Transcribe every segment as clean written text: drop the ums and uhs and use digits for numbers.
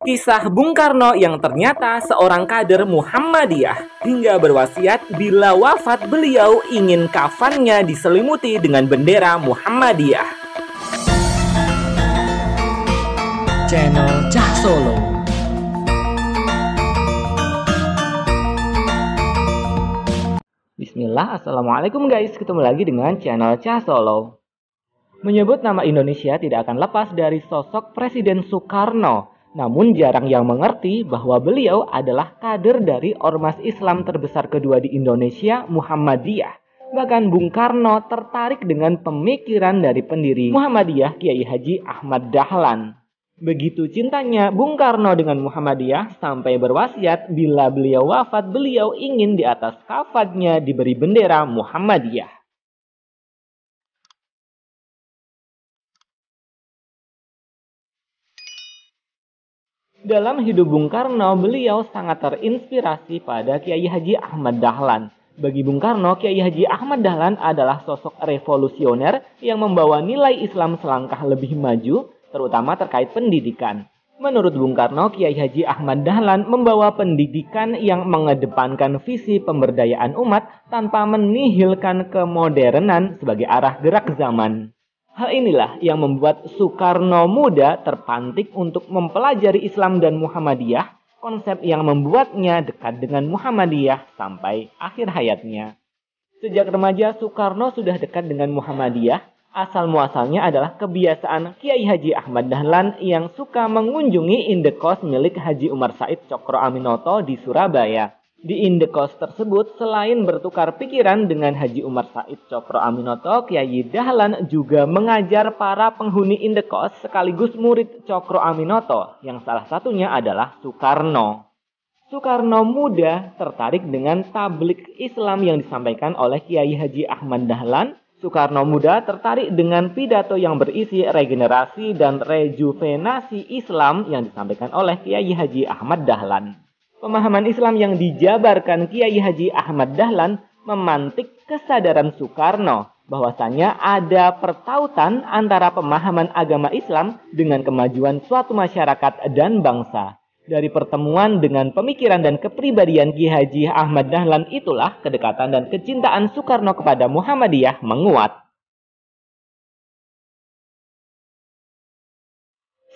Kisah Bung Karno yang ternyata seorang kader Muhammadiyah hingga berwasiat bila wafat beliau ingin kafannya diselimuti dengan bendera Muhammadiyah. Channel Cah Solo. Bismillah, Assalamualaikum guys, ketemu lagi dengan channel Cah Solo. Menyebut nama Indonesia tidak akan lepas dari sosok Presiden Soekarno. Namun jarang yang mengerti bahwa beliau adalah kader dari ormas Islam terbesar kedua di Indonesia, Muhammadiyah. Bahkan Bung Karno tertarik dengan pemikiran dari pendiri Muhammadiyah, Kiai Haji Ahmad Dahlan. Begitu cintanya Bung Karno dengan Muhammadiyah sampai berwasiat bila beliau wafat beliau ingin di atas kafannya diberi bendera Muhammadiyah. Dalam hidup Bung Karno, beliau sangat terinspirasi pada Kiai Haji Ahmad Dahlan. Bagi Bung Karno, Kiai Haji Ahmad Dahlan adalah sosok revolusioner yang membawa nilai Islam selangkah lebih maju, terutama terkait pendidikan. Menurut Bung Karno, Kiai Haji Ahmad Dahlan membawa pendidikan yang mengedepankan visi pemberdayaan umat tanpa menihilkan kemodernan sebagai arah gerak zaman. Hal inilah yang membuat Soekarno muda terpantik untuk mempelajari Islam dan Muhammadiyah, konsep yang membuatnya dekat dengan Muhammadiyah sampai akhir hayatnya. Sejak remaja, Soekarno sudah dekat dengan Muhammadiyah. Asal-muasalnya adalah kebiasaan Kiai Haji Ahmad Dahlan yang suka mengunjungi indekos milik Haji Umar Said Cokro Aminoto di Surabaya. Di indekos tersebut, selain bertukar pikiran dengan Haji Umar Said Cokro Aminoto, Kiai Dahlan juga mengajar para penghuni indekos sekaligus murid Cokro Aminoto, yang salah satunya adalah Soekarno. Soekarno muda tertarik dengan tablik Islam yang disampaikan oleh Kiai Haji Ahmad Dahlan. Soekarno muda tertarik dengan pidato yang berisi regenerasi dan rejuvenasi Islam yang disampaikan oleh Kiai Haji Ahmad Dahlan. Pemahaman Islam yang dijabarkan Kiai Haji Ahmad Dahlan memantik kesadaran Soekarno bahwasanya ada pertautan antara pemahaman agama Islam dengan kemajuan suatu masyarakat dan bangsa. Dari pertemuan dengan pemikiran dan kepribadian Kiai Haji Ahmad Dahlan itulah kedekatan dan kecintaan Soekarno kepada Muhammadiyah menguat.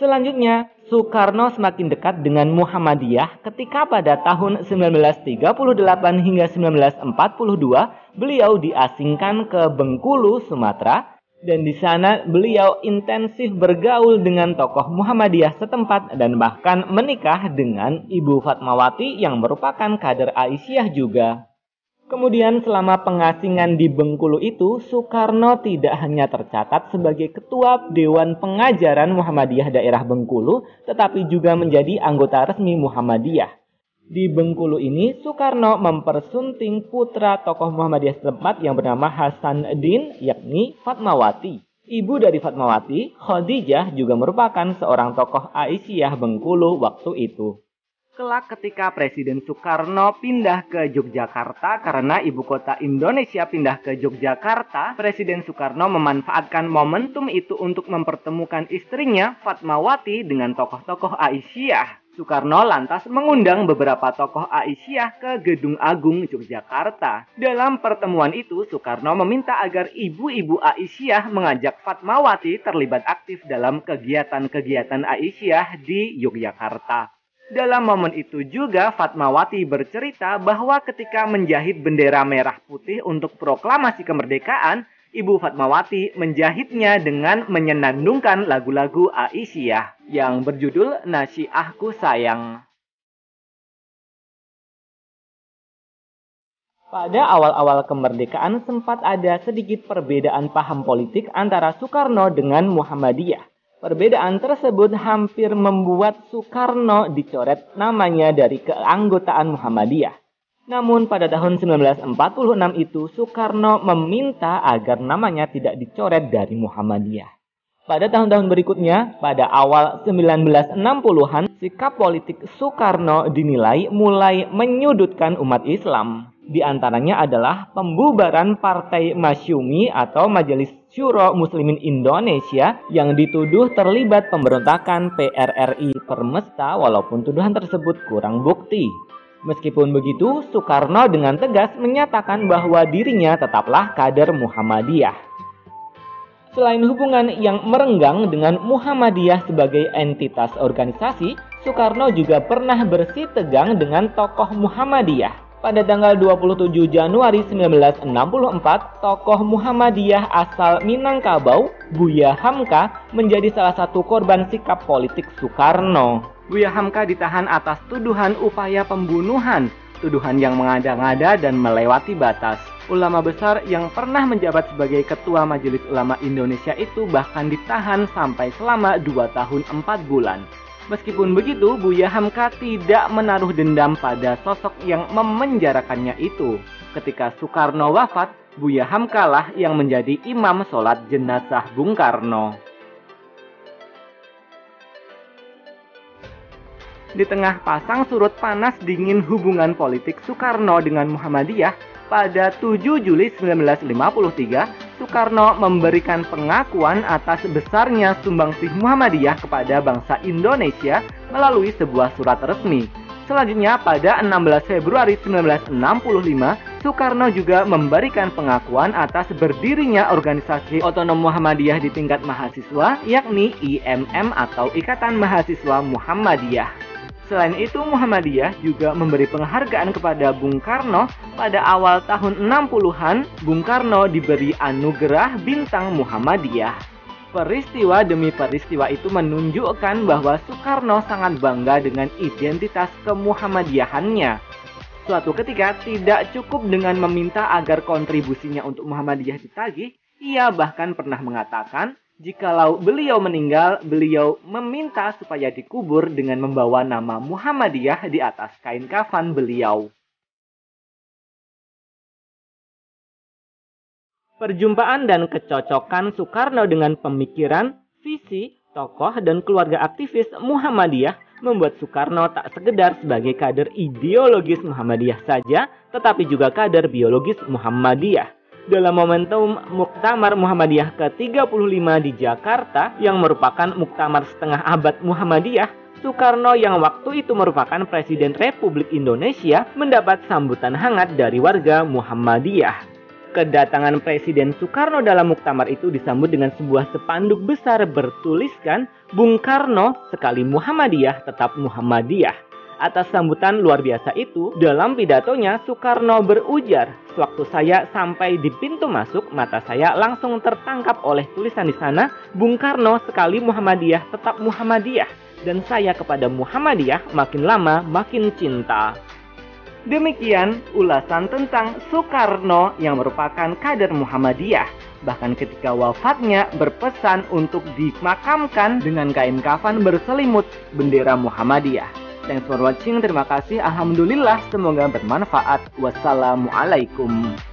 Selanjutnya, Soekarno semakin dekat dengan Muhammadiyah ketika pada tahun 1938 hingga 1942 beliau diasingkan ke Bengkulu, Sumatera, dan di sana beliau intensif bergaul dengan tokoh Muhammadiyah setempat dan bahkan menikah dengan Ibu Fatmawati yang merupakan kader Aisyah juga. Kemudian selama pengasingan di Bengkulu itu, Soekarno tidak hanya tercatat sebagai Ketua Dewan Pengajaran Muhammadiyah Daerah Bengkulu, tetapi juga menjadi anggota resmi Muhammadiyah. Di Bengkulu ini, Soekarno mempersunting putra tokoh Muhammadiyah setempat yang bernama Hasanuddin, yakni Fatmawati. Ibu dari Fatmawati, Khadijah, juga merupakan seorang tokoh Aisyah Bengkulu waktu itu. Kelak ketika Presiden Soekarno pindah ke Yogyakarta karena ibu kota Indonesia pindah ke Yogyakarta, Presiden Soekarno memanfaatkan momentum itu untuk mempertemukan istrinya Fatmawati dengan tokoh-tokoh Aisyah. Soekarno lantas mengundang beberapa tokoh Aisyah ke Gedung Agung Yogyakarta. Dalam pertemuan itu, Soekarno meminta agar ibu-ibu Aisyah mengajak Fatmawati terlibat aktif dalam kegiatan-kegiatan Aisyah di Yogyakarta. Dalam momen itu juga Fatmawati bercerita bahwa ketika menjahit bendera merah putih untuk proklamasi kemerdekaan, Ibu Fatmawati menjahitnya dengan menyenandungkan lagu-lagu Aisyah yang berjudul Nasiahku Sayang. Pada awal-awal kemerdekaan sempat ada sedikit perbedaan paham politik antara Soekarno dengan Muhammadiyah. Perbedaan tersebut hampir membuat Soekarno dicoret namanya dari keanggotaan Muhammadiyah. Namun pada tahun 1946 itu Soekarno meminta agar namanya tidak dicoret dari Muhammadiyah. Pada tahun-tahun berikutnya, pada awal 1960-an, sikap politik Soekarno dinilai mulai menyudutkan umat Islam. Di antaranya adalah pembubaran Partai Masyumi atau Majelis Syuro Muslimin Indonesia yang dituduh terlibat pemberontakan PRRI Permesta walaupun tuduhan tersebut kurang bukti. Meskipun begitu, Soekarno dengan tegas menyatakan bahwa dirinya tetaplah kader Muhammadiyah. Selain hubungan yang merenggang dengan Muhammadiyah sebagai entitas organisasi, Soekarno juga pernah bersitegang dengan tokoh Muhammadiyah. Pada tanggal 27 Januari 1964, tokoh Muhammadiyah asal Minangkabau, Buya Hamka, menjadi salah satu korban sikap politik Soekarno. Buya Hamka ditahan atas tuduhan upaya pembunuhan, tuduhan yang mengada-ngada dan melewati batas. Ulama besar yang pernah menjabat sebagai Ketua Majelis Ulama Indonesia itu bahkan ditahan sampai selama 2 tahun 4 bulan. Meskipun begitu, Buya Hamka tidak menaruh dendam pada sosok yang memenjarakannya itu. Ketika Soekarno wafat, Buya Hamka lah yang menjadi imam sholat jenazah Bung Karno. Di tengah pasang surut panas dingin hubungan politik Soekarno dengan Muhammadiyah, pada 7 Juli 1953, Soekarno memberikan pengakuan atas besarnya sumbangsih Muhammadiyah kepada bangsa Indonesia melalui sebuah surat resmi. Selanjutnya, pada 16 Februari 1965, Soekarno juga memberikan pengakuan atas berdirinya organisasi otonom Muhammadiyah di tingkat mahasiswa, yakni IMM atau Ikatan Mahasiswa Muhammadiyah. Selain itu, Muhammadiyah juga memberi penghargaan kepada Bung Karno. Pada awal tahun 60-an, Bung Karno diberi anugerah Bintang Muhammadiyah. Peristiwa demi peristiwa itu menunjukkan bahwa Soekarno sangat bangga dengan identitas kemuhammadiyahannya. Suatu ketika, tidak cukup dengan meminta agar kontribusinya untuk Muhammadiyah ditagih, ia bahkan pernah mengatakan, jikalau beliau meninggal, beliau meminta supaya dikubur dengan membawa nama Muhammadiyah di atas kain kafan beliau. Perjumpaan dan kecocokan Soekarno dengan pemikiran, visi, tokoh, dan keluarga aktivis Muhammadiyah membuat Soekarno tak sekedar sebagai kader ideologis Muhammadiyah saja, tetapi juga kader biologis Muhammadiyah. Dalam momentum Muktamar Muhammadiyah ke-35 di Jakarta yang merupakan muktamar setengah abad Muhammadiyah, Soekarno yang waktu itu merupakan Presiden Republik Indonesia mendapat sambutan hangat dari warga Muhammadiyah. Kedatangan Presiden Soekarno dalam muktamar itu disambut dengan sebuah spanduk besar bertuliskan Bung Karno sekali Muhammadiyah tetap Muhammadiyah. Atas sambutan luar biasa itu, dalam pidatonya Soekarno berujar, "Sewaktu saya sampai di pintu masuk, mata saya langsung tertangkap oleh tulisan di sana, Bung Karno sekali Muhammadiyah tetap Muhammadiyah, dan saya kepada Muhammadiyah makin lama makin cinta." Demikian ulasan tentang Soekarno yang merupakan kader Muhammadiyah. Bahkan ketika wafatnya berpesan untuk dimakamkan dengan kain kafan berselimut bendera Muhammadiyah. Thanks for watching, terima kasih, alhamdulillah, semoga bermanfaat. Wassalamualaikum.